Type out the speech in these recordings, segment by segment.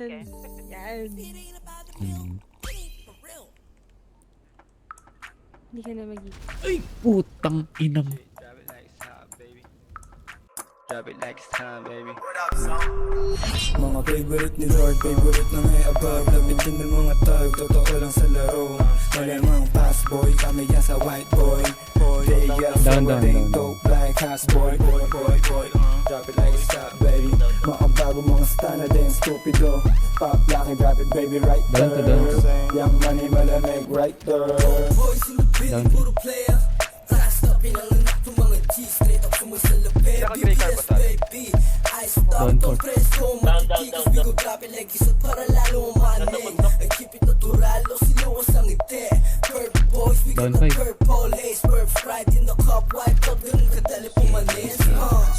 Okay. Yan. Hindi ka na mag-iisip. Ay, putang inam. Drop it like it's hot, baby. Drop it like it's time, baby. Mga favorite ni Lord, favorite na may above. Lapitin ng mga tag, totoo lang sa laro. Malamang fast boy, kami yan sa white boy. They yell Down, so down, they down. dope like house boy. Drop it like it's hot, baby. Mga bago, mga stunner, then stupido. Pop lock and drop it, baby, right Down to there. down. Young money, malamig, right there. Boys in the building, puro player. Last up, pinanganak ng mga G's. Straight up sumasalapi, BBS baby. I stop, don't press ko, matikikas. We go drop it like isot para lalo umani. I keep it natural, lo sinuwas ang ngiti. Purple boys, we got the purple haze. Purple fried in the cup, wipe out, ganun kadali pumanis.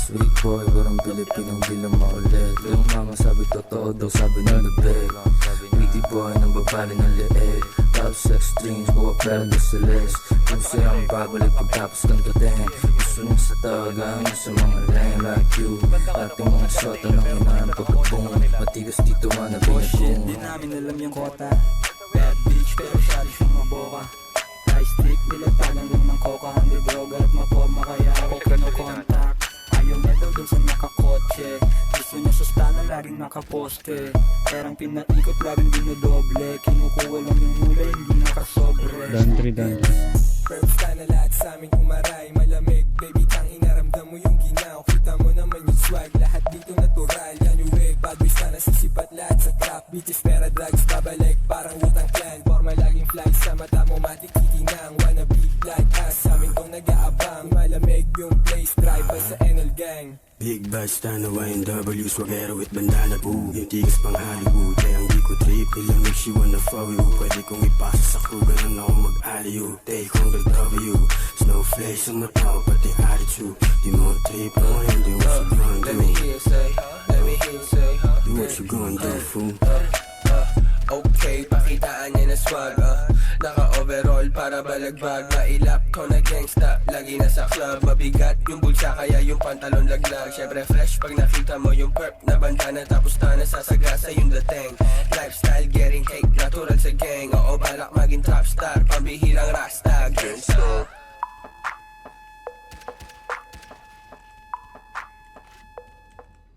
Sweet boy, parang Pilipinong di lang maulit. Yung mama sabi totoo daw, sabi ng bebek. Witty boy, nang babali ng leeg. Top sex dreams, buwa pera na celeste. Kung siya ang babalik pagtapos ng gaten. Gusto nang sa tawagan sa mga lane like you. Ating mga shot ang hinaan pagkabong. Matigas dito man na binagong. Di namin alam yung kota. Bad bitch, pero siya di siyang maboka. High stick, nilatagan lang ng coca. Hindi droga at maporma, kaya ako kinokontak. Ayaw niya daw dun sa nakakotse. Gusto niya sa stana, laging nakaposte. Perang pinaikot, laging dinodoble. Kinukuha lang yung hula, hindi nakasobre. Down. Perps ka na lahat sa aming umaray. Malamig, baby, tang inaramdam mo yung ginaw. Kita mo naman yung swag, lahat dito natural. Yan yung wig, bad boys ka nasisipat lahat sa trap. Bitches, pera, drugs, babalik, parang Wu-Tang Clan. Forma laging fly sa mata mo, matikitinang. Wanna be like us, sa amin tong nag-aabang. Malamig yung place, drive by sa NL Gang. Big bad stand away in W, swagero with bandana boo. Yung tigas pang Hollywood, kaya ang di ko trip. Ilang makes you wanna follow you. Pwede kong ipasa sa crew, ganun ako mag-aliyo. Take on the W, snowflake sa mata ko, pati attitude. Di mo trip, ano hindi what you gonna do. Let me hear you say, let me hear you say. Do what you gonna do, fool. Okay, pakitaan niya na swag. Naka-overall para balagbag. Mailap ko na gangsta, lagi nasa club. Mabigat yung bulsa, kaya yung pantalon laglag. Syempre fresh pag nakita mo yung perp na bandana. Tapos na nasasagasa yung dating. Lifestyle getting cake, natural sa gang. Oo, balak maging top star, pambihirang rasta. Gangsta